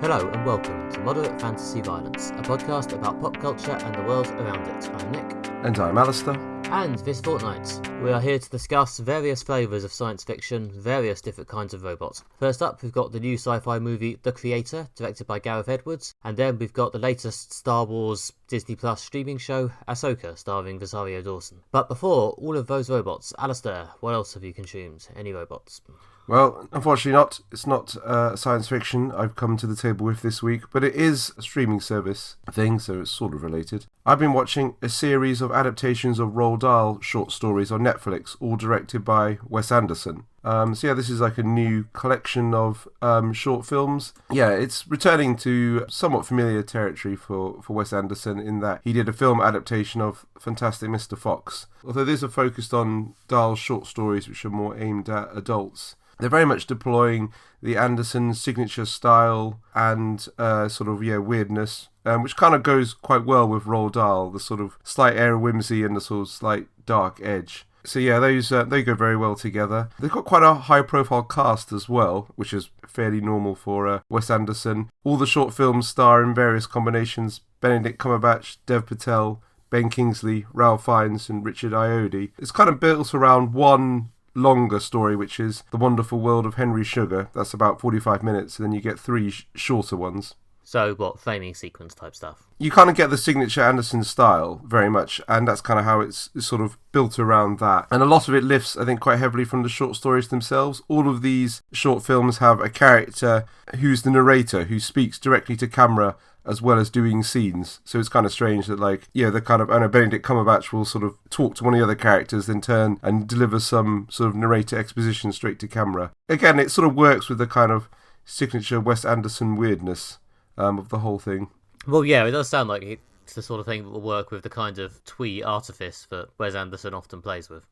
Hello and welcome to Moderate Fantasy Violence, a podcast about pop culture and the world around it. I'm Nick. And I'm Alistair. And this fortnight, we are here to discuss various flavours of science fiction, various different kinds of robots. First up, we've got the new sci-fi movie The Creator, directed by Gareth Edwards, and then we've got the latest Star Wars Disney Plus streaming show, Ahsoka, starring Rosario Dawson. But before all of those robots, Alistair, what else have you consumed? Any robots? Well, unfortunately not. It's not science fiction I've come to the table with this week, but it is a streaming service thing, so it's sort of related. I've been watching a series of adaptations of Roald Dahl short stories on Netflix, all directed by Wes Anderson. This is like a new collection of short films. Yeah, it's returning to somewhat familiar territory for Wes Anderson in that he did a film adaptation of Fantastic Mr. Fox. Although these are focused on Dahl's short stories, which are more aimed at adults. They're very much deploying the Anderson signature style and weirdness, which kind of goes quite well with Roald Dahl, the sort of slight air of whimsy and the sort of slight dark edge. So yeah, those they go very well together. They've got quite a high-profile cast as well, which is fairly normal for Wes Anderson. All the short films star in various combinations: Benedict Cumberbatch, Dev Patel, Ben Kingsley, Ralph Fiennes, and Richard Ayoade. It's kind of built around one longer story, which is The Wonderful World of Henry Sugar. That's about 45 minutes, and then you get three shorter ones. So what, flaming sequence type stuff? You kind of get the signature Anderson style very much, and that's kind of how it's sort of built around that. And a lot of it lifts, I think, quite heavily from the short stories themselves. All of these short films have a character who's the narrator, who speaks directly to camera as well as doing scenes. So it's kind of strange that, Benedict Cumberbatch will sort of talk to one of the other characters, then turn and deliver some sort of narrator exposition straight to camera. Again, it sort of works with the kind of signature Wes Anderson weirdness of the whole thing. Well, yeah, it does sound like it's the sort of thing that will work with the kind of twee artifice that Wes Anderson often plays with.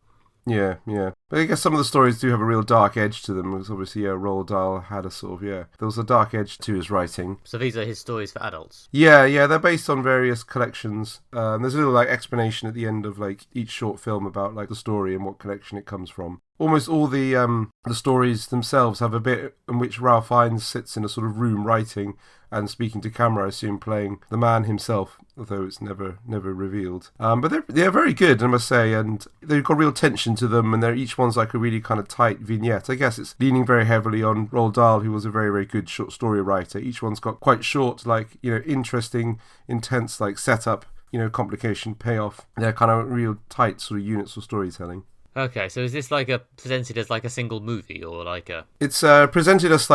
Yeah. But I guess some of the stories do have a real dark edge to them, because obviously, Roald Dahl had a sort of, there was a dark edge to his writing. So these are his stories for adults? Yeah, they're based on various collections. There's a little, explanation at the end of, each short film about, the story and what collection it comes from. Almost all the stories themselves have a bit in which Ralph Fiennes sits in a sort of room writing and speaking to camera, I assume playing the man himself, although it's never revealed. But they're very good, I must say, and they've got real tension to them, and each one's like a really kind of tight vignette. I guess it's leaning very heavily on Roald Dahl, who was a very, very good short story writer. Each one's got quite short, interesting, intense, setup, complication, payoff. They're kind of real tight sort of units of storytelling. Okay, so is this presented as a single movie or a... It's presented as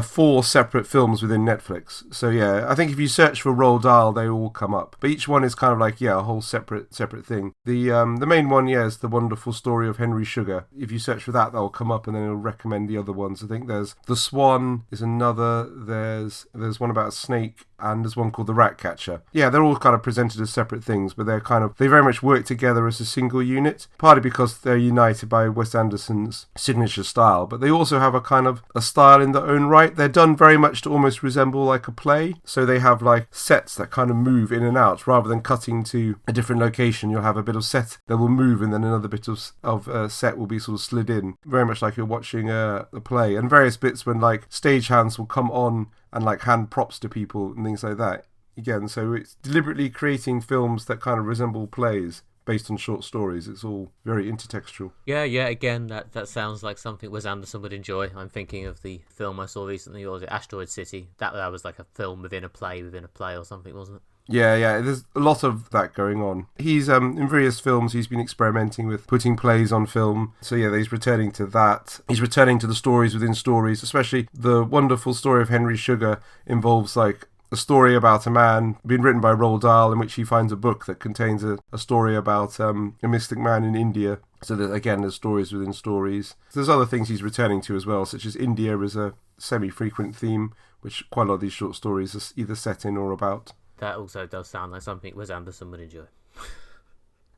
4 separate films within Netflix. So yeah, I think if you search for Roald Dahl, they all come up. But each one is kind of a whole separate thing. The main one, is The Wonderful Story of Henry Sugar. If you search for that, that'll come up, and then it'll recommend the other ones. I think there's The Swan is another. There's one about a snake, and there's one called The Rat Catcher. Yeah, they're all kind of presented as separate things, but they very much work together as a single unit, partly because they're united by Wes Anderson's signature style, but they also have a kind of a style in their own right. They're done very much to almost resemble a play, so they have sets that kind of move in and out, rather than cutting to a different location. You'll have a bit of set that will move, and then another bit of set will be sort of slid in, very much like you're watching a play, and various bits when stagehands will come on and hand props to people and things like that. Again, so it's deliberately creating films that kind of resemble plays based on short stories. It's all very intertextual. Yeah, again, that sounds like something Wes Anderson would enjoy. I'm thinking of the film I saw recently, or was it Asteroid City? That was like a film within a play or something, wasn't it? Yeah, there's a lot of that going on. He's, in various films, he's been experimenting with putting plays on film. So yeah, he's returning to that. He's returning to the stories within stories, especially The Wonderful Story of Henry Sugar involves a story about a man being written by Roald Dahl, in which he finds a book that contains a story about a mystic man in India. So there's stories within stories. There's other things he's returning to as well, such as India is a semi-frequent theme, which quite a lot of these short stories are either set in or about. That also does sound like something Wes Anderson would enjoy.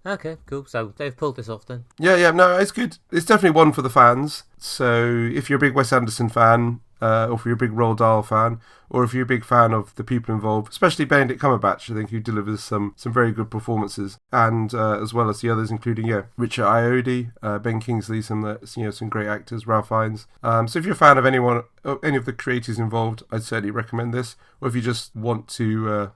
Okay, cool. So they've pulled this off then? Yeah, no, it's good. It's definitely one for the fans. So if you're a big Wes Anderson fan, or if you're a big Roald Dahl fan, or if you're a big fan of the people involved, especially Benedict Cumberbatch, I think, who delivers some very good performances, and as well as the others, including Richard Ayoade, Ben Kingsley, some great actors, Ralph Fiennes. So if you're a fan of any of the creators involved, I'd certainly recommend this. Or if you just want to,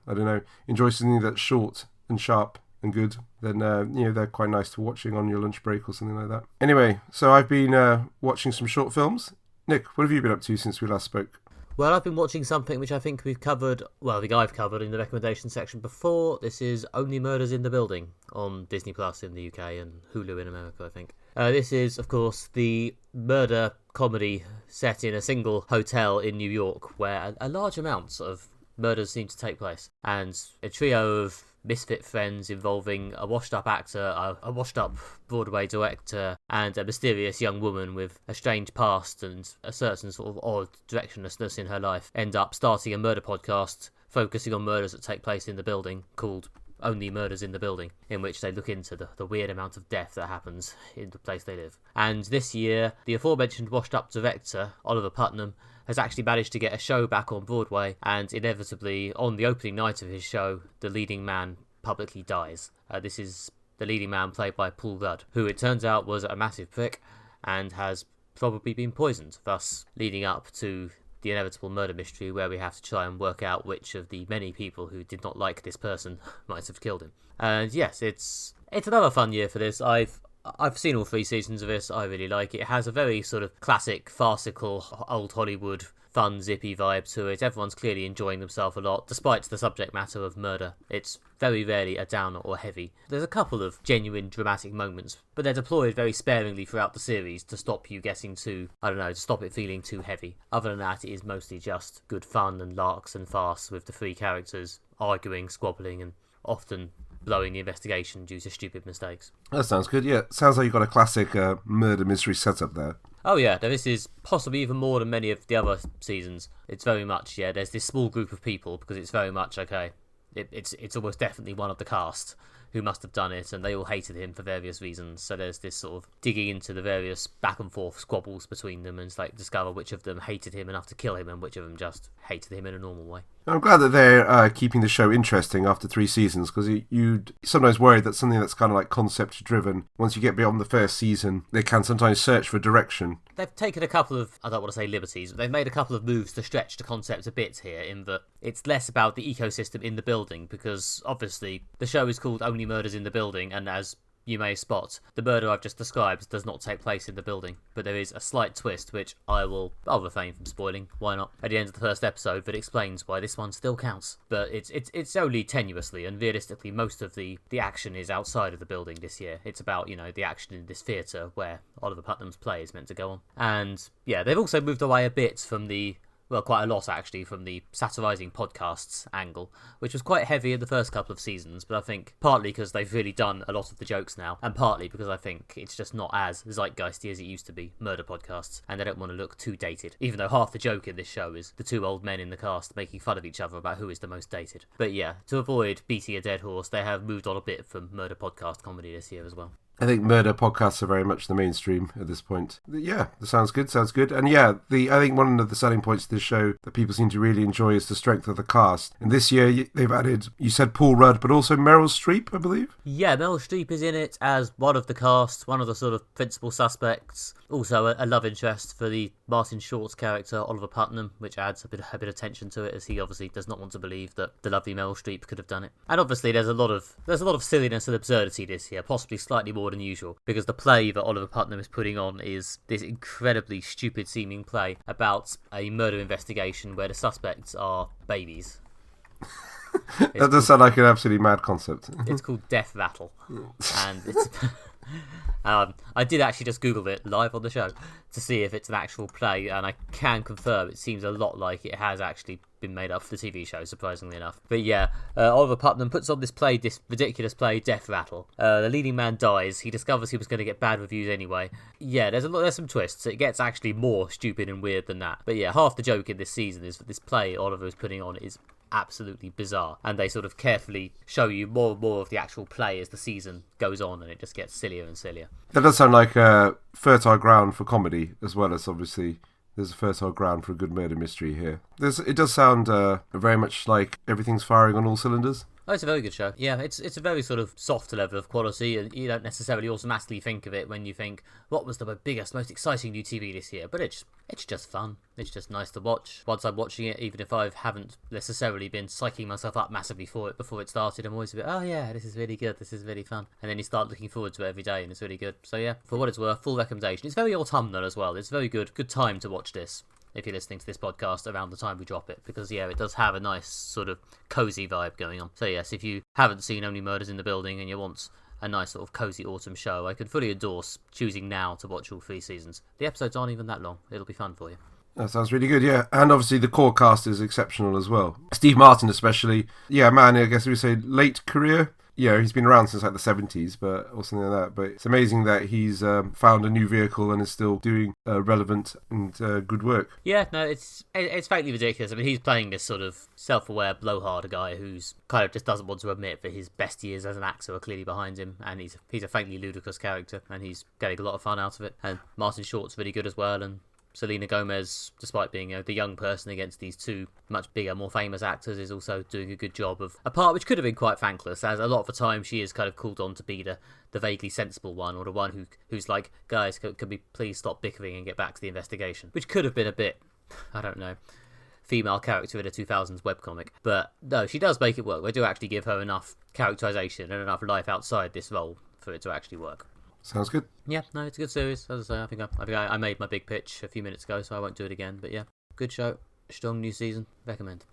enjoy something that's short and sharp and good, then they're quite nice to watching on your lunch break or something like that. Anyway, so I've been watching some short films. Nick, what have you been up to since we last spoke? Well, I've been watching something which I think we've covered, well, I think I've covered in the recommendation section before. This is Only Murders in the Building on Disney Plus in the UK and Hulu in America, I think. This is, of course, the murder comedy set in a single hotel in New York where a large amount of murders seem to take place. And a trio of misfit friends involving a washed-up actor, a washed-up Broadway director, and a mysterious young woman with a strange past and a certain sort of odd directionlessness in her life end up starting a murder podcast focusing on murders that take place in the building called Only Murders in the Building, in which they look into the weird amount of death that happens in the place they live. And this year, the aforementioned washed-up director, Oliver Putnam, has actually managed to get a show back on Broadway, and inevitably, on the opening night of his show, the leading man publicly dies. This is the leading man played by Paul Rudd, who it turns out was a massive prick and has probably been poisoned, thus leading up to the inevitable murder mystery where we have to try and work out which of the many people who did not like this person might have killed him. And yes, it's another fun year for this. I've seen all 3 seasons of this. I really like it. It has a very sort of classic, farcical, old Hollywood, fun, zippy vibe to it. Everyone's clearly enjoying themselves a lot, despite the subject matter of murder. It's very rarely a downer or heavy. There's a couple of genuine dramatic moments, but they're deployed very sparingly throughout the series to stop you getting to stop it feeling too heavy. Other than that, it is mostly just good fun and larks and farce with the 3 characters arguing, squabbling, and often blowing the investigation due to stupid mistakes. That sounds good, yeah. Sounds like you've got a classic murder mystery setup there. Oh yeah, this is possibly even more than many of the other seasons. It's very much, there's this small group of people, because it's very much, it's almost definitely one of the cast who must have done it, and they all hated him for various reasons. So there's this sort of digging into the various back and forth squabbles between them, and discover which of them hated him enough to kill him, and which of them just hated him in a normal way. I'm glad that they're keeping the show interesting after 3 seasons, because you'd sometimes worry that something that's kind of like concept driven, once you get beyond the first season, they can sometimes search for direction. They've taken a couple of, I don't want to say liberties, but they've made a couple of moves to stretch the concept a bit here, in that it's less about the ecosystem in the building, because obviously the show is called Only Murders in the Building, and as you may spot, the murder I've just described does not take place in the building, but there is a slight twist which I'll refrain from spoiling, why not, at the end of the first episode, that explains why this one still counts. But it's only tenuously, and realistically most of the action is outside of the building this year. It's about, the action in this theatre where Oliver Putnam's play is meant to go on. And yeah, they've also moved away a bit from quite a lot actually, from the satirising podcasts angle, which was quite heavy in the first couple of seasons, but I think partly because they've really done a lot of the jokes now, and partly because I think it's just not as zeitgeisty as it used to be, murder podcasts, and they don't want to look too dated, even though half the joke in this show is the 2 old men in the cast making fun of each other about who is the most dated. But yeah, to avoid beating a dead horse, they have moved on a bit from murder podcast comedy this year as well. I think murder podcasts are very much the mainstream at this point. Yeah, that sounds good. And yeah, I think one of the selling points of this show that people seem to really enjoy is the strength of the cast. And this year they've added, you said Paul Rudd, but also Meryl Streep, I believe? Yeah, Meryl Streep is in it as one of the cast, one of the sort of principal suspects. Also a love interest for the Martin Short's character, Oliver Putnam, which adds a bit of tension to it, as he obviously does not want to believe that the lovely Meryl Streep could have done it. And obviously there's a lot of silliness and absurdity this year, possibly slightly more than usual, because the play that Oliver Putnam is putting on is this incredibly stupid seeming play about a murder investigation where the suspects are babies. That does sound like an absolutely mad concept. It's called Death Rattle, and it's I did actually just Google it live on the show to see if it's an actual play, and I can confirm it seems a lot like it has actually been made up for the TV show, surprisingly enough. But yeah, Oliver Putnam puts on this ridiculous play, Death Rattle. The leading man dies. He discovers he was going to get bad reviews anyway. Yeah, there's some twists. It gets actually more stupid and weird than that. But yeah, half the joke in this season is that this play Oliver is putting on is absolutely bizarre, and they sort of carefully show you more and more of the actual play as the season goes on, and it just gets sillier and sillier. That does sound like fertile ground for comedy, as well as obviously there's a fertile ground for a good murder mystery here. It does sound very much like everything's firing on all cylinders. Oh, it's a very good show. Yeah, it's a very sort of soft level of quality, and you don't necessarily automatically think of it when you think, what was the biggest, most exciting new TV this year? But it's just fun. It's just nice to watch. Once I'm watching it, even if I haven't necessarily been psyching myself up massively for it before it started, I'm always a bit, oh yeah, this is really good, this is really fun. And then you start looking forward to it every day, and it's really good. So yeah, for what it's worth, full recommendation. It's very autumnal as well. It's very good time to watch this, if you're listening to this podcast around the time we drop it, because yeah, it does have a nice sort of cozy vibe going on. So yes, if you haven't seen Only Murders in the Building and you want a nice sort of cozy autumn show, I could fully endorse choosing now to watch all 3 seasons. The episodes aren't even that long. It'll be fun for you. That sounds really good, yeah. And obviously the core cast is exceptional as well. Steve Martin especially. Yeah, man, I guess we say late career. Yeah, he's been around since like the 70s, or something like that. But it's amazing that he's found a new vehicle and is still doing relevant and good work. Yeah, no, it's faintly ridiculous. I mean, he's playing this sort of self-aware blowhard guy who's kind of just doesn't want to admit that his best years as an actor are clearly behind him, and he's a faintly ludicrous character, and he's getting a lot of fun out of it. And Martin Short's really good as well, and Selena Gomez, despite being the young person against these 2 much bigger, more famous actors, is also doing a good job of a part which could have been quite thankless, as a lot of the time she is kind of called on to be the vaguely sensible one, or the one who's like, guys, can we please stop bickering and get back to the investigation? Which could have been a bit, I don't know, female character in a 2000s webcomic. But no, she does make it work. They do actually give her enough characterization and enough life outside this role for it to actually work. Sounds good. Yeah, no, it's a good series. As I say, I think I made my big pitch a few minutes ago, so I won't do it again. But yeah, good show, strong new season, recommend.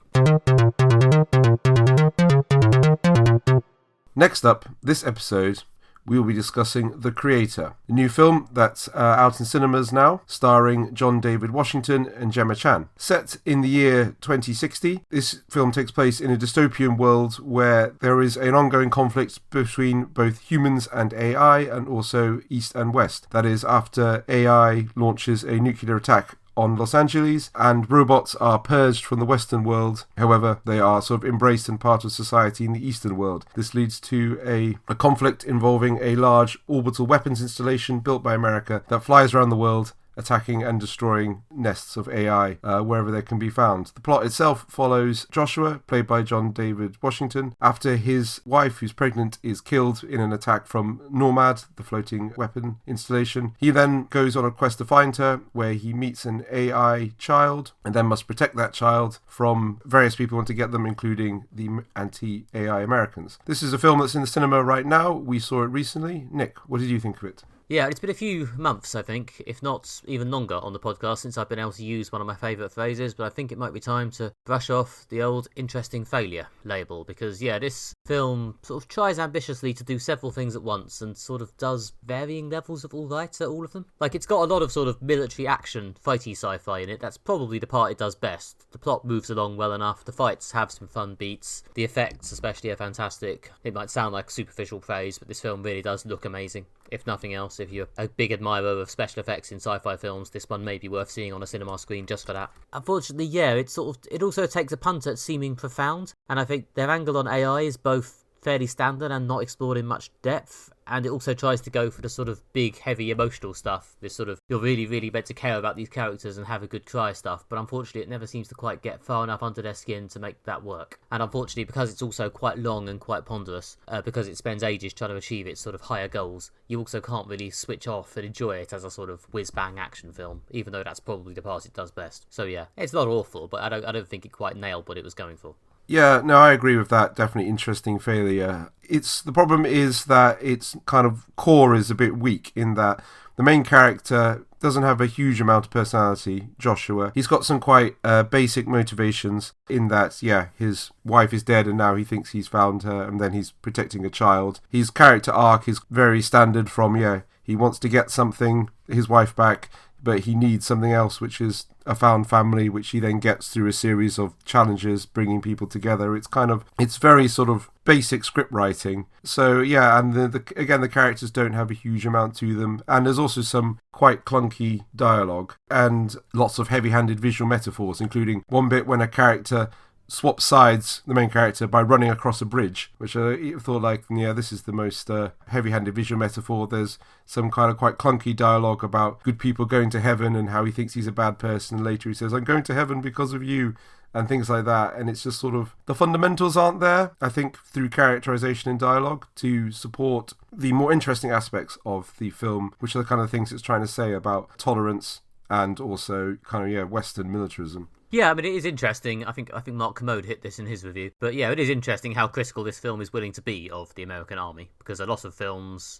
Next up, this episode, we will be discussing The Creator, a new film that's out in cinemas now, starring John David Washington and Gemma Chan. Set in the year 2060, this film takes place in a dystopian world where there is an ongoing conflict between both humans and AI, and also East and West. That is, after AI launches a nuclear attack on Los Angeles, and robots are purged from the Western world. However, they are sort of embraced and part of society in the Eastern world. This leads to a conflict involving a large orbital weapons installation built by America that flies around the world, attacking and destroying nests of AI wherever they can be found. The plot itself follows Joshua, played by John David Washington, after his wife, who's pregnant, is killed in an attack from Nomad, the floating weapon installation. He then goes on a quest to find her, where he meets an AI child, and then must protect that child from various people who want to get them, including the anti-AI Americans. This is a film that's in the cinema right now. We saw it recently. Nick, what did you think of it? Yeah, it's been a few months, I think, if not even longer, on the podcast since I've been able to use one of my favourite phrases, but I think it might be time to brush off the old interesting failure label, because, yeah, this film sort of tries ambitiously to do several things at once and sort of does varying levels of all right at all of them. Like, it's got a lot of sort of military action, fighty sci-fi in it. That's probably the part it does best. The plot moves along well enough, the fights have some fun beats, the effects especially are fantastic. It might sound like a superficial phrase, but this film really does look amazing. If nothing else, if you're a big admirer of special effects in sci-fi films, this one may be worth seeing on a cinema screen just for that. Unfortunately, yeah, it also takes a punt at seeming profound, and I think their angle on AI is both fairly standard and not explored in much depth, and it also tries to go for the sort of big, heavy, emotional stuff, this sort of, you're really, really meant to care about these characters and have a good cry stuff, but unfortunately it never seems to quite get far enough under their skin to make that work. And unfortunately, because it's also quite long and quite ponderous, because it spends ages trying to achieve its sort of higher goals, you also can't really switch off and enjoy it as a sort of whiz-bang action film, even though that's probably the part it does best. So yeah, it's not awful, but I don't think it quite nailed what it was going for. Yeah, no, I agree with that. Definitely interesting failure. The problem is that its kind of core is a bit weak in that the main character doesn't have a huge amount of personality, Joshua. He's got some quite basic motivations in that, yeah, his wife is dead and now he thinks he's found her and then he's protecting a child. His character arc is very standard from, yeah, he wants to get something, his wife back, but he needs something else, which is a found family, which he then gets through a series of challenges, bringing people together. It's very sort of basic script writing. So yeah, and again, the characters don't have a huge amount to them, and there's also some quite clunky dialogue and lots of heavy-handed visual metaphors, including one bit when a character swaps sides, the main character, by running across a bridge, which I thought like, yeah, this is the most heavy-handed visual metaphor. There's some kind of quite clunky dialogue about good people going to heaven and how he thinks he's a bad person. And later he says, I'm going to heaven because of you, and things like that. And it's just sort of, the fundamentals aren't there, I think, through characterization and dialogue to support the more interesting aspects of the film, which are the kind of things it's trying to say about tolerance and also kind of, Western militarism. Yeah, I mean, it is interesting. I think Mark Commode hit this in his review. But yeah, it is interesting how critical this film is willing to be of the American army, because a lot of films,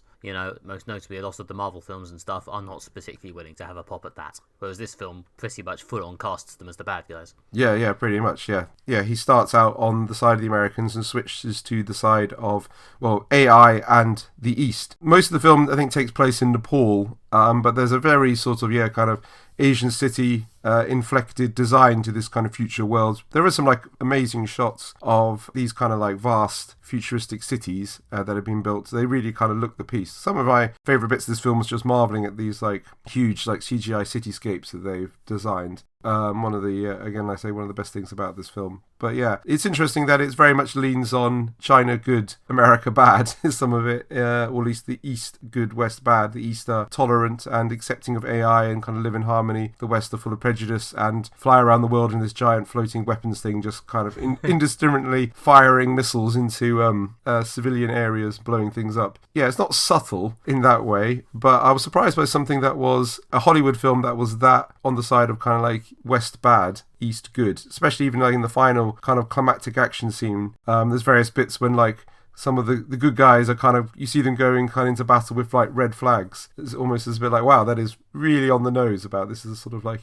most notably a lot of the Marvel films and stuff, are not particularly willing to have a pop at that. Whereas this film pretty much full-on casts them as the bad guys. Yeah, pretty much, yeah. Yeah, he starts out on the side of the Americans and switches to the side of, AI and the East. Most of the film, I think, takes place in Nepal, but there's a very sort of, kind of Asian city inflected design to this kind of future world. There are some like amazing shots of these kind of like vast futuristic cities that have been built. They really kind of look the piece. Some of my favourite bits of this film was just marvelling at these like huge like CGI cityscapes that they've designed. One of the best things about this film. But yeah, it's interesting that it very much leans on China good, America bad, some of it, or at least the East good, West bad. The East are tolerant and accepting of AI and kind of live in harmony. The West are full of prejudice and fly around the world in this giant floating weapons thing, just kind of indiscriminately firing missiles into civilian areas, blowing things up. Yeah, it's not subtle in that way, but I was surprised by something that was a Hollywood film that was that on the side of kind of like West bad, East good, especially even like in the final kind of climactic action scene. There's various bits when like some of the good guys are kind of, you see them going kind of into battle with like red flags. It's almost as a bit like, wow, that is really on the nose about this is sort of like,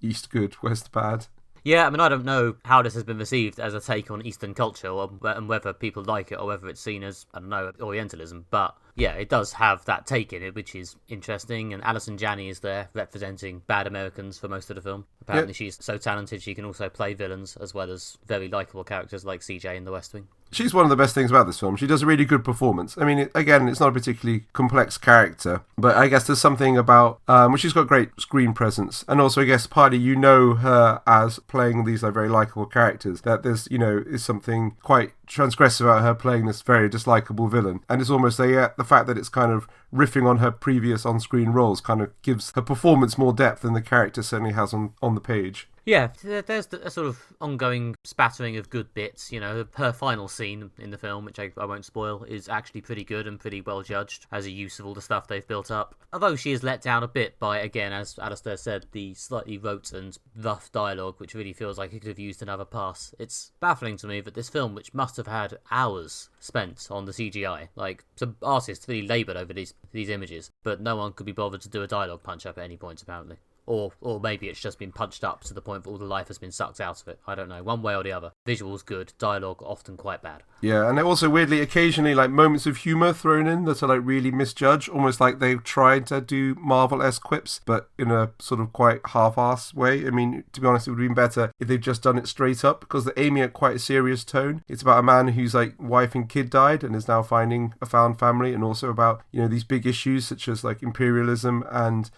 East good, West bad. Yeah, I mean, I don't know how this has been received as a take on Eastern culture, and whether people like it or whether it's seen as, I don't know, Orientalism. But yeah, it does have that take in it, which is interesting. And Alison Janney is there representing bad Americans for most of the film. Apparently she's so talented she can also play villains as well as very likeable characters like CJ in The West Wing. She's one of the best things about this film. She does a really good performance. I mean, again, it's not a particularly complex character, but I guess there's something about, she's got great screen presence. And also, I guess, partly you know her as playing these like very likeable characters, that there's, is something quite transgressive about her playing this very dislikable villain. And it's almost the fact that it's kind of riffing on her previous on-screen roles kind of gives her performance more depth than the character certainly has on the page. Yeah, there's a sort of ongoing spattering of good bits. Her final scene in the film, which I won't spoil, is actually pretty good and pretty well judged as a use of all the stuff they've built up. Although she is let down a bit by, again, as Alistair said, the slightly rote and rough dialogue, which really feels like it could have used another pass. It's baffling to me that this film, which must have had hours spent on the CGI, like some artists really laboured over these images, but no one could be bothered to do a dialogue punch-up at any point, apparently. Or maybe it's just been punched up to the point that all the life has been sucked out of it. I don't know. One way or the other. Visuals good, dialogue often quite bad. Yeah, and also weirdly, occasionally, like moments of humour thrown in that are like really misjudged, almost like they've tried to do Marvel-esque quips, but in a sort of quite half-assed way. I mean, to be honest, it would have been better if they've just done it straight up, because they're aiming at quite a serious tone. It's about a man whose like wife and kid died and is now finding a found family, and also about, these big issues such as like imperialism and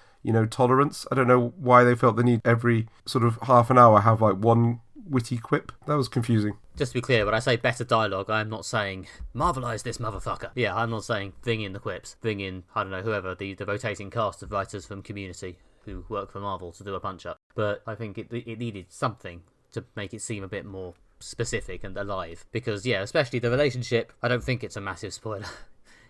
tolerance. I don't know why they felt the need every sort of half an hour have like one witty quip. That was confusing. Just to be clear, when I say better dialogue, I'm not saying Marvelise this motherfucker. Yeah, I'm not saying bring in the quips. Bring in, I don't know, whoever, the rotating cast of writers from Community who work for Marvel to do a punch-up. But I think it needed something to make it seem a bit more specific and alive. Because, yeah, especially the relationship, I don't think it's a massive spoiler,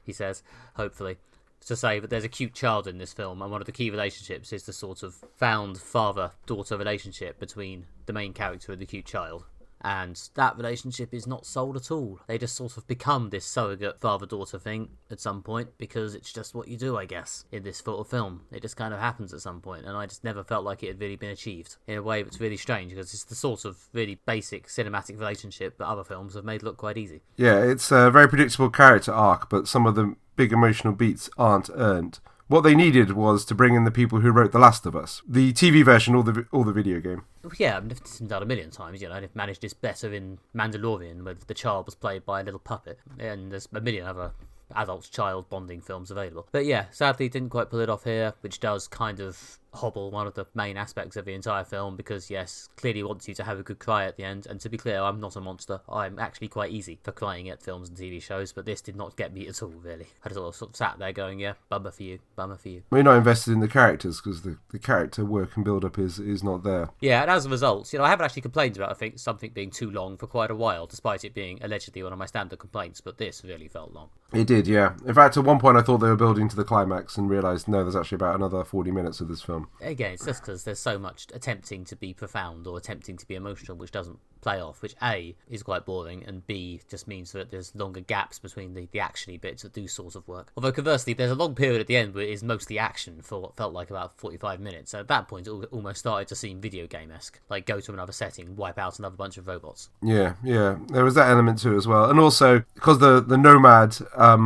he says, hopefully, to say that there's a cute child in this film, and one of the key relationships is the sort of found father-daughter relationship between the main character and the cute child. And that relationship is not sold at all. They just sort of become this surrogate father-daughter thing at some point, because it's just what you do, I guess, in this sort of film. It just kind of happens at some point, and I just never felt like it had really been achieved in a way that's really strange, because it's the sort of really basic cinematic relationship that other films have made look quite easy. Yeah, it's a very predictable character arc, but some of the big emotional beats aren't earned. What they needed was to bring in the people who wrote The Last of Us, the TV version or the video game. Yeah, it's been done a million times. They've managed this better in Mandalorian, where the child was played by a little puppet, and there's a million other adult-child bonding films available. But yeah, sadly didn't quite pull it off here, which does kind of hobble one of the main aspects of the entire film, because yes, clearly wants you to have a good cry at the end. And to be clear, I'm not a monster. I'm actually quite easy for crying at films and TV shows, but this did not get me at all, really. I just sort of sat there going, yeah, bummer for you, bummer for you. We're not invested in the characters because the character work and build-up is not there. Yeah, and as a result, I haven't actually complained about something being too long for quite a while, despite it being allegedly one of my standard complaints, but this really felt long. It did, yeah. In fact, at one point I thought they were building to the climax and realised, no, there's actually about another 40 minutes of this film. Again, it's just because there's so much attempting to be profound or attempting to be emotional, which doesn't play off, which A, is quite boring, and B, just means that there's longer gaps between the actiony bits that do sort of work. Although conversely, there's a long period at the end where it is mostly action for what felt like about 45 minutes. So at that point, it almost started to seem video game-esque. Like, go to another setting, wipe out another bunch of robots. Yeah. There was that element to it as well. And also, because the Nomad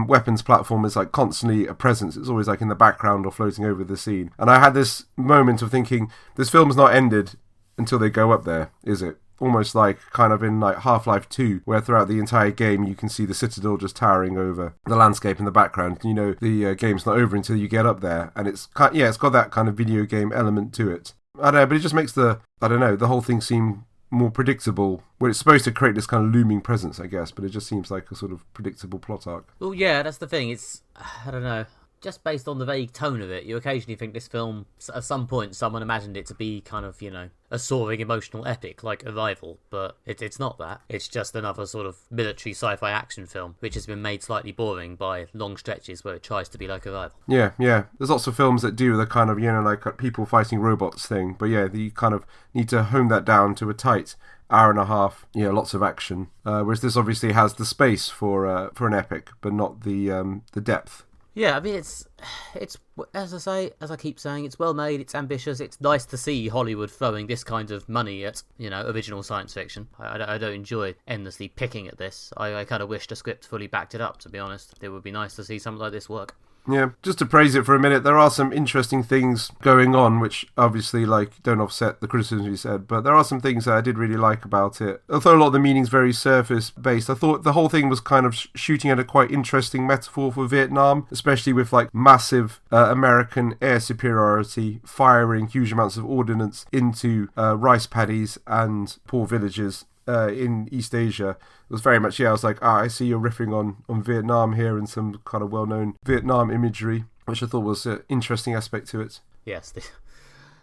weapons platform is like constantly a presence, it's always like in the background or floating over the scene. And I had this moment of thinking, this film's not ended until they go up there, is it? Almost like kind of in like Half-Life 2, where throughout the entire game you can see the Citadel just towering over the landscape in the background. The game's not over until you get up there, and it's got that kind of video game element to it. I don't know, but it just makes the whole thing seem more predictable. Well, it's supposed to create this kind of looming presence, I guess, but it just seems like a sort of predictable plot arc. Well, yeah, that's the thing. It's, I don't know. Just based on the vague tone of it, you occasionally think this film, at some point, someone imagined it to be kind of, a soaring emotional epic like Arrival, but it's not that. It's just another sort of military sci-fi action film, which has been made slightly boring by long stretches where it tries to be like Arrival. Yeah. There's lots of films that do the kind of, like people fighting robots thing, but yeah, you kind of need to hone that down to a tight hour and a half, lots of action. Whereas this obviously has the space for an epic, but not the depth. Yeah, I mean, it's as I keep saying, it's well made, it's ambitious, it's nice to see Hollywood throwing this kind of money at, original science fiction. I don't enjoy endlessly picking at this. I kind of wish the script fully backed it up, to be honest. It would be nice to see something like this work. Yeah, just to praise it for a minute, there are some interesting things going on, which obviously, don't offset the criticisms you said, but there are some things that I did really like about it. Although a lot of the meaning's very surface-based, I thought the whole thing was kind of shooting at a quite interesting metaphor for Vietnam, especially with, massive American air superiority, firing huge amounts of ordnance into rice paddies and poor villages in East Asia. It was very much, I was like, I see you're riffing on Vietnam here and some kind of well-known Vietnam imagery, which I thought was an interesting aspect to it. Yes,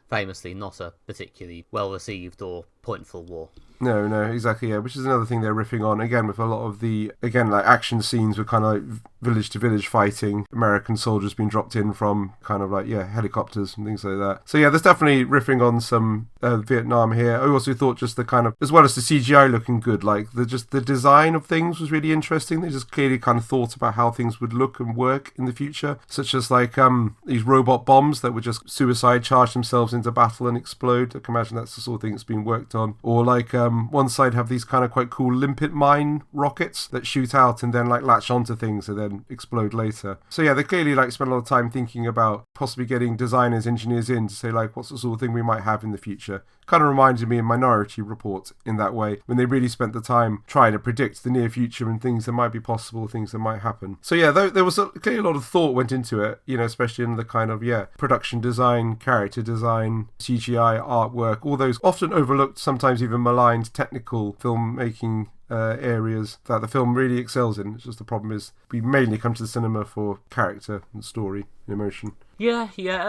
famously not a particularly well-received or pointful war. No, exactly, yeah, which is another thing they're riffing on, again, with a lot of the, action scenes with kind of village-to-village fighting, American soldiers being dropped in from kind of helicopters and things like that. So yeah, there's definitely riffing on some Vietnam here. I also thought just the kind of, as well as the CGI looking good, the design of things was really interesting. They just clearly kind of thought about how things would look and work in the future, such as these robot bombs that would just suicide charge themselves into battle and explode. I can imagine that's the sort of thing that's been worked on. Or one side have these kind of quite cool limpet mine rockets that shoot out and then latch onto things and then explode later. So yeah, they clearly spent a lot of time thinking about possibly getting designers, engineers in to say what's the sort of thing we might have in the future. Kind of reminded me of Minority Report in that way, when they really spent the time trying to predict the near future and things that might be possible, things that might happen. So yeah, there was clearly a lot of thought went into it, especially in the kind of, production design, character design, CGI, artwork, all those often overlooked, sometimes even maligned technical filmmaking areas that the film really excels in. It's just the problem is we mainly come to the cinema for character and story and emotion. Yeah,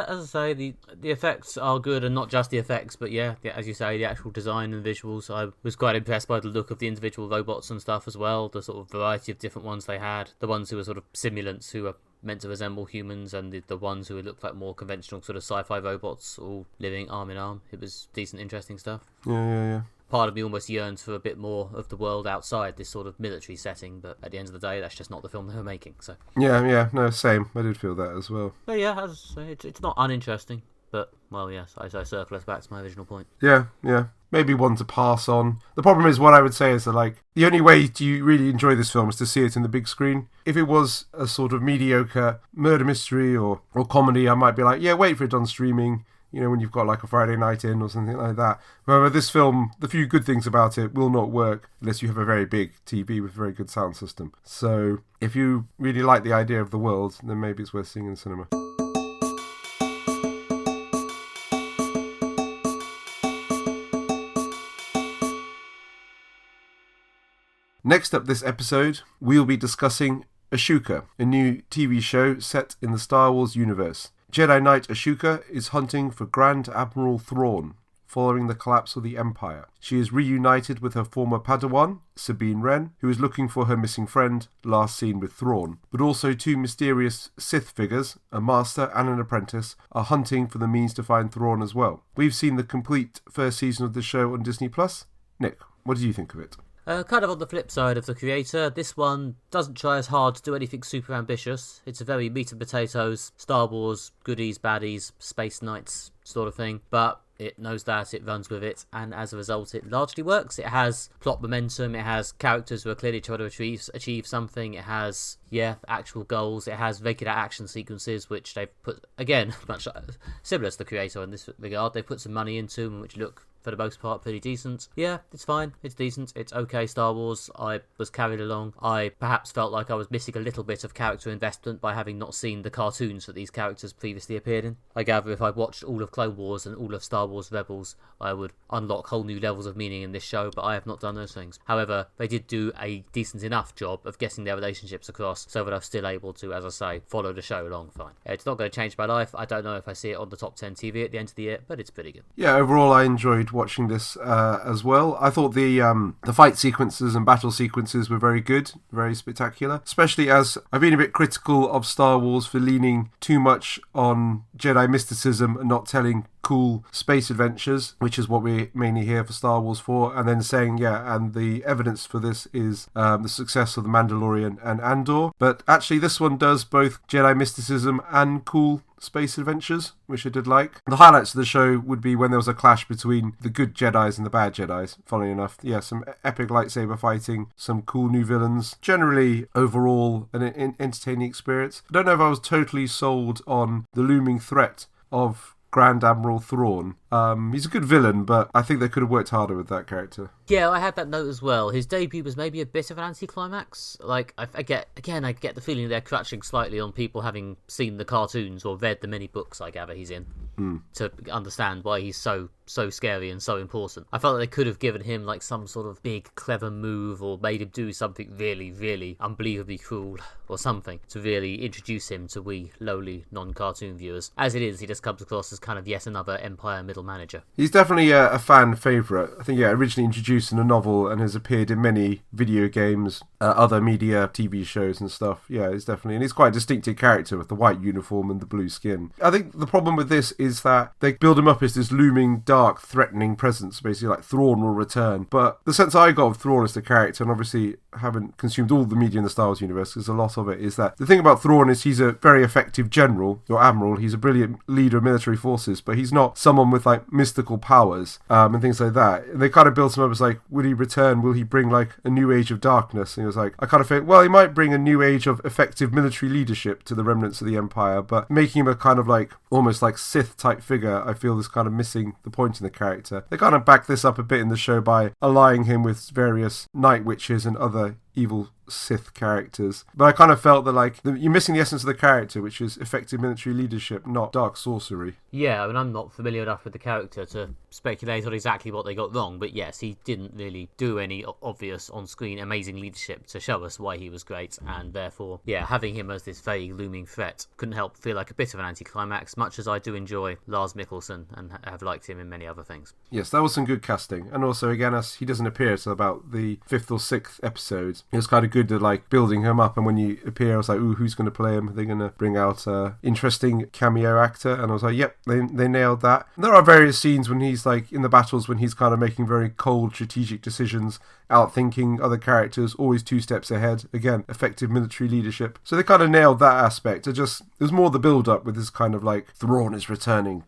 as I say, the effects are good, and not just the effects, but as you say, the actual design and visuals. I was quite impressed by the look of the individual robots and stuff as well, the sort of variety of different ones they had, the ones who were sort of simulants who are meant to resemble humans, and the ones who looked like more conventional sort of sci-fi robots, all living arm in arm. It was decent, interesting stuff. Yeah. Part of me almost yearns for a bit more of the world outside this sort of military setting, but at the end of the day, that's just not the film they were making. So yeah, no, same. I did feel that as well. But yeah, as I say, it's not uninteresting, but well, yes, I circle us back to my original point. Yeah. Maybe one to pass on. The problem is, what I would say is that the only way you really enjoy this film is to see it in the big screen. If it was a sort of mediocre murder mystery or comedy, I might be wait for it on streaming. When you've got a Friday night in or something like that. However, this film, the few good things about it will not work unless you have a very big TV with a very good sound system. So if you really like the idea of the world, then maybe it's worth seeing in the cinema. Next up this episode, we'll be discussing Ahsoka, a new TV show set in the Star Wars universe. Jedi Knight Ahsoka is hunting for Grand Admiral Thrawn, following the collapse of the Empire. She is reunited with her former Padawan, Sabine Wren, who is looking for her missing friend, last seen with Thrawn. But also two mysterious Sith figures, a master and an apprentice, are hunting for the means to find Thrawn as well. We've seen the complete first season of the show on Disney+. Nick, what do you think of it? Kind of on the flip side of the creator, this one doesn't try as hard to do anything super ambitious. It's a very meat and potatoes, Star Wars, goodies, baddies, space knights sort of thing. But it knows that, it runs with it, and as a result it largely works. It has plot momentum, it has characters who are clearly trying to achieve something, it has, actual goals, it has regular action sequences, which they've put, again, much similar to the creator in this regard, they've put some money into them, which look, for the most part, pretty decent. Yeah, it's fine, it's decent, it's okay Star Wars. I was carried along. I perhaps felt like I was missing a little bit of character investment by having not seen the cartoons that these characters previously appeared in. I gather if I'd watched all of Clone Wars and all of Star Wars Rebels, I would unlock whole new levels of meaning in this show, but I have not done those things. However, they did do a decent enough job of getting their relationships across so that I'm still able to, as I say, follow the show along fine. It's not going to change my life. I don't know if I see it on the top 10 TV at the end of the year, but it's pretty good. Yeah, overall I enjoyed watching this as well. I thought the fight sequences and battle sequences were very good, very spectacular, especially as I've been a bit critical of Star Wars for leaning too much on Jedi mysticism and not telling cool space adventures, which is what we mainly hear for Star Wars for, and then saying, and the evidence for this is the success of The Mandalorian and Andor. But actually this one does both Jedi mysticism and cool space adventures, which I did like. The highlights of the show would be when there was a clash between the good Jedis and the bad Jedis, funnily enough. Yeah, some epic lightsaber fighting, some cool new villains. Generally, overall, an entertaining experience. I don't know if I was totally sold on the looming threat of Grand Admiral Thrawn. He's a good villain, but I think they could have worked harder with that character. Yeah, I had that note as well. His debut was maybe a bit of an anticlimax. Like, I get the feeling they're crutching slightly on people having seen the cartoons or read the many books I gather he's in to understand why he's so scary and so important. I felt like they could have given him like some sort of big clever move or made him do something really, really unbelievably cool or something to really introduce him to we lowly non-cartoon viewers. As it is, he just comes across as kind of yet another Empire middle manager. He's definitely a fan favourite. I think, originally introduced in a novel and has appeared in many video games, other media, TV shows and stuff. Yeah, he's definitely, and he's quite a distinctive character with the white uniform and the blue skin. I think the problem with this is that they build him up as this looming, dark, threatening presence, basically like Thrawn will return. But the sense I got of Thrawn as the character, and obviously haven't consumed all the media in the Star Wars universe, because a lot of it is that the thing about Thrawn is he's a very effective general, or admiral. He's a brilliant leader of military forces, but he's not someone with like mystical powers and things like that. And they kind of built him up as like, will he return? Will he bring like a new age of darkness? And he was like, I kind of think, well, he might bring a new age of effective military leadership to the remnants of the Empire, but making him a kind of like almost like Sith type figure, I feel is kind of missing the point in the character. They kind of back this up a bit in the show by allying him with various night witches and other evil Sith characters. But I kind of felt that like you're missing the essence of the character, which is effective military leadership, not dark sorcery. Yeah, I mean, I'm not familiar enough with the character to speculate on exactly what they got wrong, but yes, he didn't really do any obvious on-screen amazing leadership to show us why he was great, and therefore, having him as this vague looming threat couldn't help feel like a bit of an anticlimax, much as I do enjoy Lars Mikkelsen and have liked him in many other things. Yes, that was some good casting, and also again, as he doesn't appear until about the 5th or 6th episode, it was kind of good to like building him up, and when you appear I was like, ooh, who's going to play him? Are they going to bring out an interesting cameo actor? And I was like, yep, they nailed that. And there are various scenes when he's like in the battles when he's kind of making very cold strategic decisions, outthinking other characters, always 2 steps ahead. Again, effective military leadership. So they kind of nailed that aspect. It was more the build up with this kind of like Thrawn is returning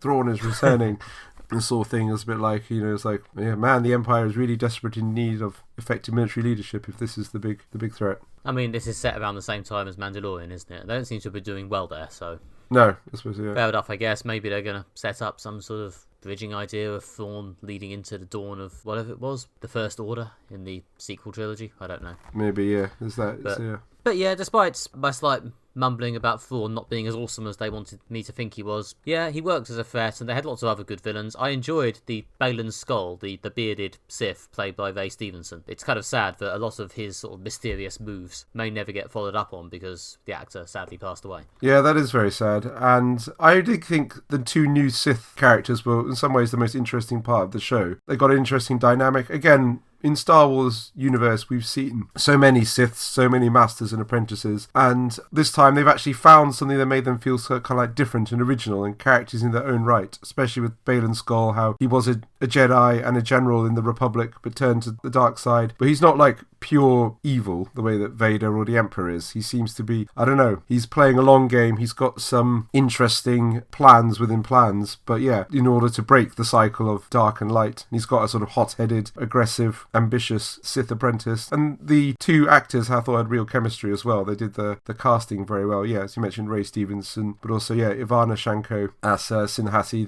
this sort of thing. Is a bit like, it's like, man, the Empire is really desperate in need of effective military leadership if this is the big threat. I mean, this is set around the same time as Mandalorian, isn't it? They don't seem to be doing well there, so... No, I suppose, yeah. Fair enough, I guess. Maybe they're going to set up some sort of bridging idea of Thrawn leading into the dawn of whatever it was, the First Order in the sequel trilogy. I don't know. Maybe, yeah. Is that... But, But yeah, despite my slight mumbling about Thrawn not being as awesome as they wanted me to think he was, yeah, he works as a threat, and they had lots of other good villains. I enjoyed the Balin Skull, the bearded Sith played by Ray Stevenson. It's kind of sad that a lot of his sort of mysterious moves may never get followed up on because the actor sadly passed away. Yeah, that is very sad. And I did think the two new Sith characters were in some ways the most interesting part of the show. They got an interesting dynamic. Again, in Star Wars universe, we've seen so many Siths, so many masters and apprentices, and this time they've actually found something that made them feel so kind of like different and original and characters in their own right, especially with Balin Skull, how he was a Jedi and a general in the Republic, but turned to the dark side. But he's not like pure evil the way that Vader or the Emperor is. He seems to be, I don't know, he's playing a long game. He's got some interesting plans within plans, but yeah, in order to break the cycle of dark and light, he's got a sort of hot-headed, aggressive, ambitious Sith apprentice. And the two actors I thought had real chemistry as well. They did the casting very well. Yeah, as you mentioned, Ray Stevenson, but also yeah, Ivana Shanko as Sinhati,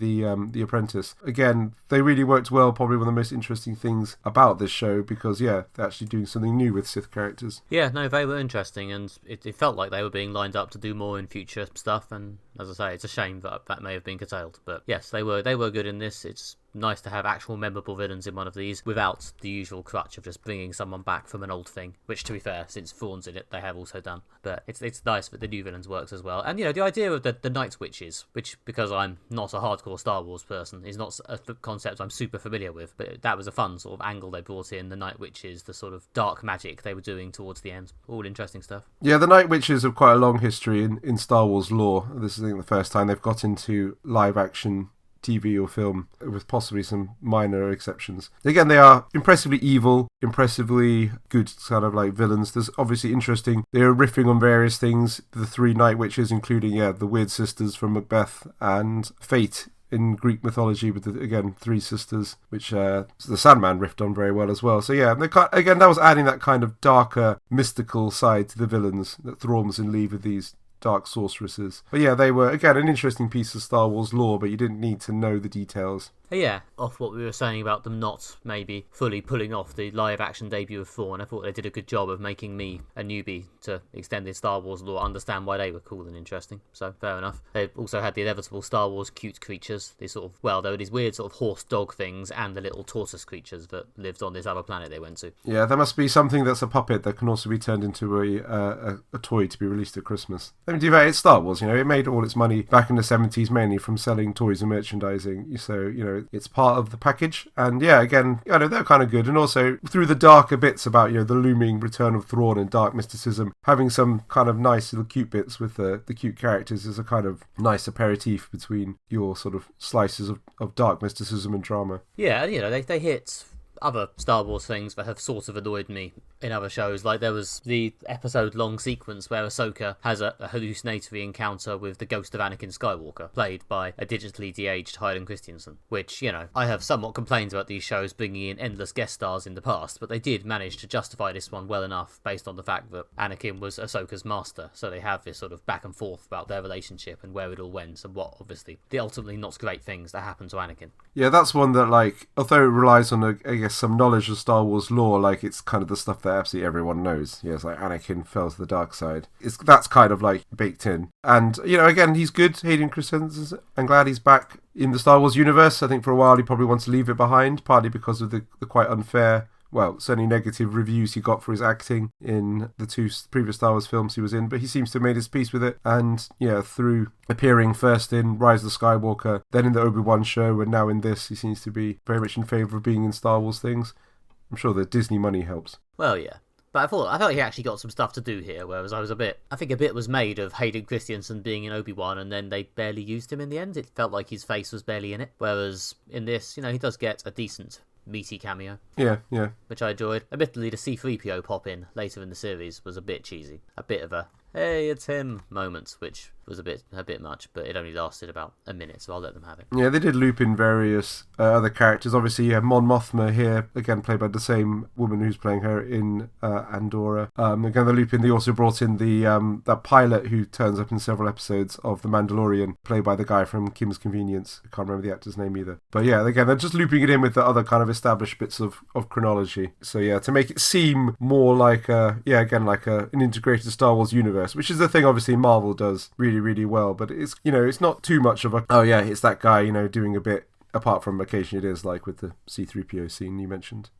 the apprentice. Again, they really worked well. Probably one of the most interesting things about this show because yeah, they're actually doing something new with Sith characters. Yeah, no, they were interesting, and it felt like they were being lined up to do more in future stuff. And as I say, it's a shame that may have been curtailed. But yes, they were good in this. It's nice to have actual memorable villains in one of these without the usual crutch of just bringing someone back from an old thing, which to be fair, since Thrawn's in it, they have also done. But it's nice that the new villains works as well. And you know, the idea of the Night Witches, which because I'm not a hardcore Star Wars person, is not a concept I'm super familiar with, but that was a fun sort of angle they brought in, the Night Witches, the sort of dark magic they were doing towards the end. All interesting stuff. Yeah, the Night Witches have quite a long history in Star Wars lore. This is I think the first time they've got into live action TV or film, with possibly some minor exceptions. Again, they are impressively evil, impressively good kind of like villains. There's obviously interesting, they're riffing on various things. The three Night Witches, including, yeah, the weird sisters from Macbeth and Fate in Greek mythology with, again, three sisters, which the Sandman riffed on very well as well. So yeah, again, that was adding that kind of darker, mystical side to the villains that Thrawn was in league with these dark sorceresses. But yeah, they were, again, an interesting piece of Star Wars lore, but you didn't need to know the details. Yeah, off what we were saying about them not maybe fully pulling off the live-action debut of Thrawn, I thought they did a good job of making me, a newbie to extended Star Wars lore, understand why they were cool and interesting. So, fair enough. They also had the inevitable Star Wars cute creatures. These sort of, well, there were these weird sort of horse-dog things and the little tortoise creatures that lived on this other planet they went to. Yeah, there must be something that's a puppet that can also be turned into a toy to be released at Christmas. I mean, do that, it's Star Wars, you know, it made all its money back in the 70s mainly from selling toys and merchandising. So, you know, it's part of the package. And yeah, again, you know, they're kind of good. And also through the darker bits about, you know, the looming return of Thrawn and dark mysticism, having some kind of nice little cute bits with the cute characters is a kind of nice aperitif between your sort of slices of dark mysticism and drama. Yeah, you know, they hit other Star Wars things that have sort of annoyed me in other shows. Like there was the episode-long sequence where Ahsoka has a hallucinatory encounter with the ghost of Anakin Skywalker, played by a digitally de-aged Hayden Christensen, which, you know, I have somewhat complained about these shows bringing in endless guest stars in the past, but they did manage to justify this one well enough based on the fact that Anakin was Ahsoka's master, so they have this sort of back and forth about their relationship and where it all went and what, obviously, the ultimately not great things that happened to Anakin. Yeah, that's one that, like, although it relies on, I guess, some knowledge of Star Wars lore, like, it's kind of the stuff that absolutely everyone knows. Yeah, it's like Anakin fell to the dark side. That's kind of, like, baked in. And, you know, again, he's good, Hayden Christensen. I'm glad he's back in the Star Wars universe. I think for a while he probably wants to leave it behind, partly because of the quite unfair, well, certainly negative reviews he got for his acting in the two previous Star Wars films he was in, but he seems to have made his peace with it, and yeah, through appearing first in Rise of the Skywalker, then in the Obi-Wan show, and now in this, he seems to be very much in favour of being in Star Wars things. I'm sure the Disney money helps. Well, yeah. But I thought he actually got some stuff to do here, whereas I think a bit was made of Hayden Christensen being in Obi-Wan, and then they barely used him in the end. It felt like his face was barely in it, whereas in this, you know, he does get a decent meaty cameo. Yeah. Which I enjoyed. Admittedly, the C-3PO pop-in later in the series was a bit cheesy. A bit of a, hey, it's him moment, which was a bit much, but it only lasted about a minute, so I'll let them have it. Yeah, they did loop in various other characters. Obviously, you have Mon Mothma here, again played by the same woman who's playing her in Andorra. Again, they loop in. They also brought in the that pilot who turns up in several episodes of The Mandalorian, played by the guy from Kim's Convenience. I can't remember the actor's name either. But yeah, again, they're just looping it in with the other kind of established bits of chronology. So yeah, to make it seem more like an integrated Star Wars universe, which is the thing obviously Marvel does really, really well. But it's, it's not too much of a, oh yeah, it's that guy, doing a bit, apart from occasionally it is like with the C-3PO scene you mentioned.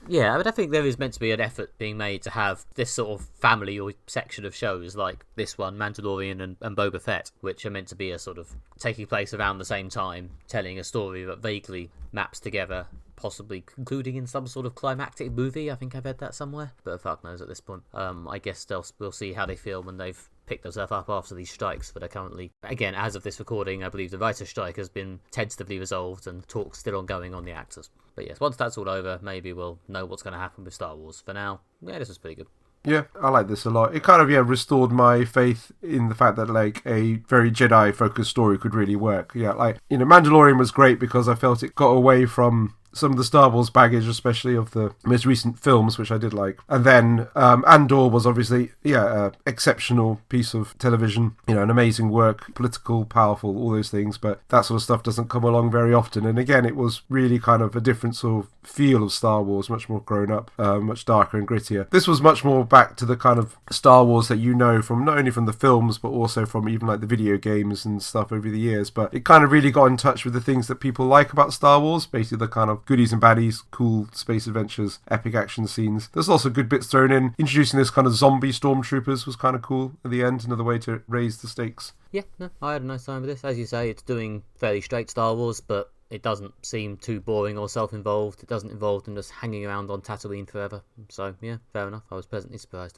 Yeah, I think there is meant to be an effort being made to have this sort of family or section of shows like this one, Mandalorian and Boba Fett, which are meant to be a sort of taking place around the same time, telling a story that vaguely maps together, possibly concluding in some sort of climactic movie. I think I've read that somewhere, but fuck knows at this point. I guess we'll see how they feel when they've picked themselves up after these strikes that are currently, again, as of this recording, I believe the writer's strike has been tentatively resolved and talks still ongoing on the actors. But yes, once that's all over, maybe we'll know what's going to happen with Star Wars. For now, yeah, this was pretty good. Yeah, I like this a lot. It kind of, restored my faith in the fact that, like, a very Jedi-focused story could really work. Yeah, like, Mandalorian was great because I felt it got away from some of the Star Wars baggage, especially of the most recent films, which I did like. And then Andor was obviously, an exceptional piece of television, an amazing work, political, powerful, all those things, but that sort of stuff doesn't come along very often. And again, it was really kind of a different sort of feel of Star Wars, much more grown up, much darker and grittier. This was much more back to the kind of Star Wars that from not only from the films, but also from even like the video games and stuff over the years. But it kind of really got in touch with the things that people like about Star Wars, basically the kind of goodies and baddies, cool space adventures, epic action scenes. There's also good bits thrown in. Introducing this kind of zombie stormtroopers was kind of cool at the end, another way to raise the stakes. Yeah, no, I had a nice time with this. As you say, it's doing fairly straight Star Wars, but it doesn't seem too boring or self-involved. It doesn't involve them just hanging around on Tatooine forever. So, yeah, fair enough. I was pleasantly surprised.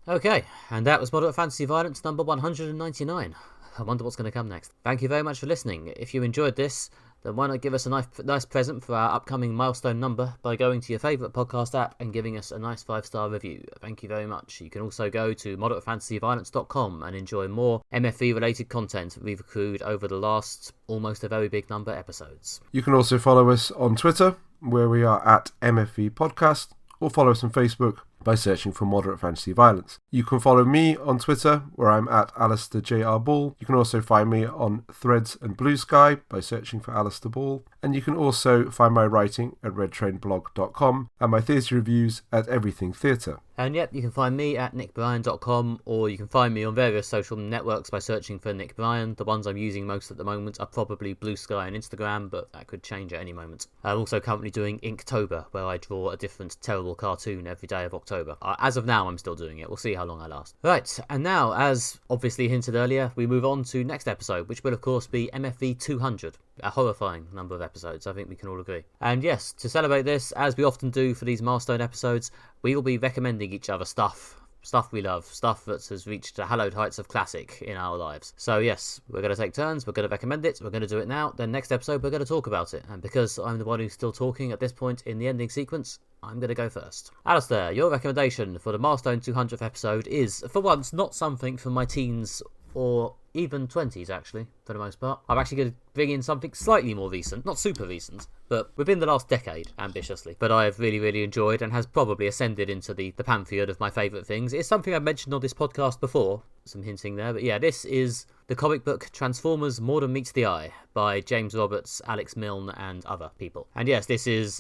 Okay, and that was Moderate Fantasy Violence number 199. I wonder what's going to come next. Thank you very much for listening. If you enjoyed this, then why not give us a nice present for our upcoming milestone number by going to your favourite podcast app and giving us a nice 5-star review. Thank you very much. You can also go to moderatefantasyviolence.com and enjoy more MFV related content we've accrued over the last almost a very big number episodes. You can also follow us on Twitter, where we are at MFV Podcast, or follow us on Facebook by searching for Moderate Fantasy Violence. You can follow me on Twitter, where I'm at Alistair J.R. Ball. You can also find me on Threads and Blue Sky by searching for Alistair Ball. And you can also find my writing at redtrainblog.com and my theatre reviews at Everything Theatre. And yep, you can find me at nickbryan.com, or you can find me on various social networks by searching for Nick Bryan. The ones I'm using most at the moment are probably Blue Sky and Instagram, but that could change at any moment. I'm also currently doing Inktober, where I draw a different terrible cartoon every day of October. As of now, I'm still doing it. We'll see how long I last. Right, and now, as obviously hinted earlier, we move on to next episode, which will of course be MFV 200. A horrifying number of episodes, I think we can all agree. And yes, to celebrate this, as we often do for these milestone episodes, we will be recommending each other stuff we love, stuff that has reached the hallowed heights of classic in our lives. So yes, we're going to take turns, we're going to recommend it, we're going to do it now, then next episode we're going to talk about it. And because I'm the one who's still talking at this point in the ending sequence, I'm going to go first. Alistair, your recommendation for the milestone 200th episode is, for once, not something from my teens or even 20s, actually, for the most part. I'm actually going to bring in something slightly more recent, not super recent, but within the last decade, ambitiously. But I have really, really enjoyed and has probably ascended into the pantheon of my favourite things. It's something I've mentioned on this podcast before, some hinting there, but yeah, this is the comic book Transformers More Than Meets the Eye by James Roberts, Alex Milne, and other people. And yes,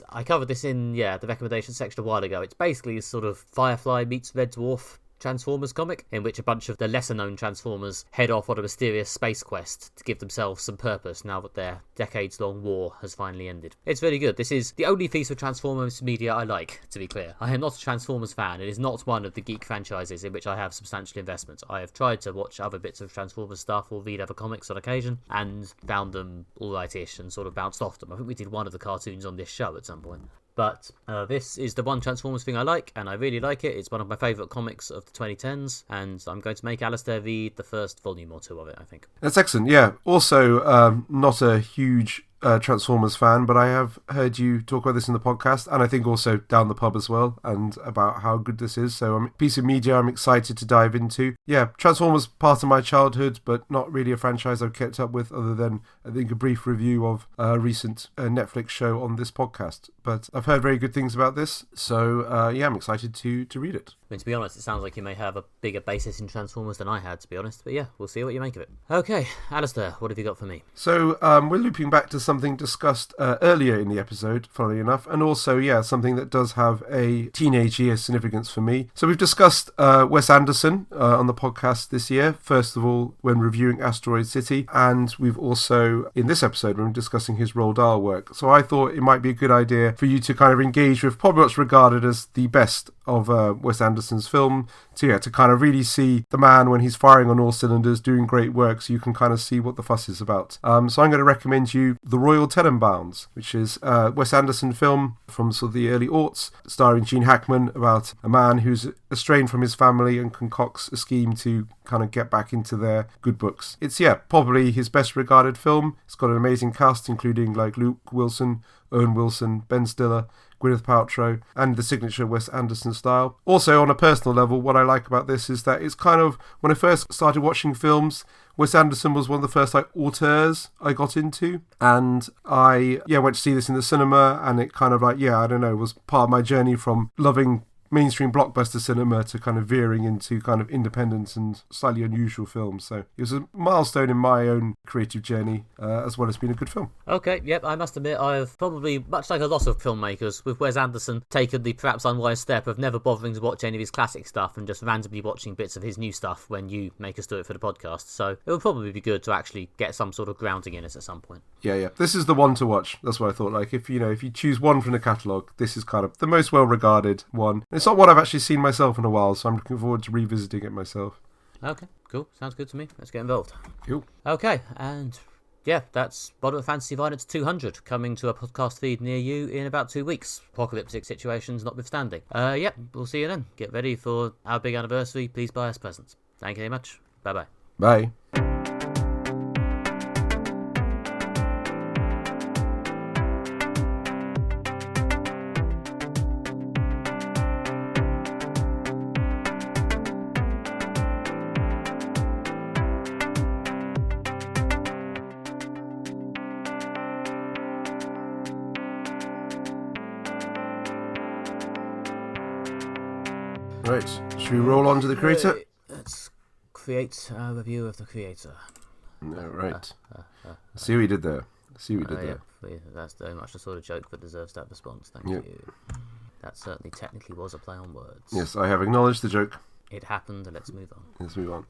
I covered this in, the recommendation section a while ago. It's basically a sort of Firefly meets Red Dwarf Transformers comic, in which a bunch of the lesser known Transformers head off on a mysterious space quest to give themselves some purpose now that their decades long war has finally ended. It's really good. This is the only piece of Transformers media I like, to be clear. I am not a Transformers fan. It is not one of the geek franchises in which I have substantial investment. I have tried to watch other bits of Transformers stuff or read other comics on occasion and found them alright-ish and sort of bounced off them. I think we did one of the cartoons on this show at some point. But this is the one Transformers thing I like, and I really like it. It's one of my favourite comics of the 2010s, and I'm going to make Alistair read the first volume or two of it, I think. That's excellent, yeah. Also, not a huge a Transformers fan, but I have heard you talk about this in the podcast, and I think also down the pub as well, and about how good this is. So a piece of media I'm excited to dive into. Yeah, Transformers part of my childhood, but not really a franchise I've kept up with, other than I think a brief review of a recent Netflix show on this podcast. But I've heard very good things about this, so yeah, I'm excited to read it. I mean, to be honest, it sounds like you may have a bigger basis in Transformers than I had, to be honest. But yeah, we'll see what you make of it. Okay, Alistair, what have you got for me? So we're looping back to something discussed earlier in the episode, funnily enough, and also, yeah, something that does have a teenage year significance for me. So we've discussed Wes Anderson on the podcast this year, first of all, when reviewing Asteroid City, and we've also, in this episode, when discussing his Roald Dahl work. So I thought it might be a good idea for you to kind of engage with probably what's regarded as the best of Wes Anderson's film, to kind of really see the man when he's firing on all cylinders, doing great work, so you can kind of see what the fuss is about. So I'm going to recommend you The Royal Tenenbaums, which is a Wes Anderson film from sort of the early aughts, starring Gene Hackman, about a man who's estranged from his family and concocts a scheme to kind of get back into their good books. It's, probably his best regarded film. It's got an amazing cast, including like Luke Wilson, Owen Wilson, Ben Stiller, Gwyneth Paltrow, and the signature Wes Anderson style. Also, on a personal level, what I like about this is that it's kind of, when I first started watching films, Wes Anderson was one of the first auteurs I got into, and I went to see this in the cinema, and it kind of was part of my journey from loving mainstream blockbuster cinema to kind of veering into kind of independent and slightly unusual films. So it was a milestone in my own creative journey, as well as being a good film. Okay, yep, I must admit I've probably, much like a lot of filmmakers, with Wes Anderson, taken the perhaps unwise step of never bothering to watch any of his classic stuff and just randomly watching bits of his new stuff when you make us do it for the podcast. So it would probably be good to actually get some sort of grounding in it at some point. Yeah. This is the one to watch. That's what I thought. Like, if you choose one from the catalogue, this is kind of the most well-regarded one. It's not one I've actually seen myself in a while, so I'm looking forward to revisiting it myself. Okay, cool. Sounds good to me. Let's get involved. Cool. Okay, and yeah, that's Modern Fantasy Violence 200, coming to a podcast feed near you in about 2 weeks. Apocalyptic situations notwithstanding. We'll see you then. Get ready for our big anniversary. Please buy us presents. Thank you very much. Bye-bye. Bye. Right, should we roll on to the creator? Let's create a review of the creator. No, right. See what you did there. Yeah, that's very much the sort of joke that deserves that response. Thank you. That certainly technically was a play on words. Yes, I have acknowledged the joke. It happened, let's move on. Let's move on.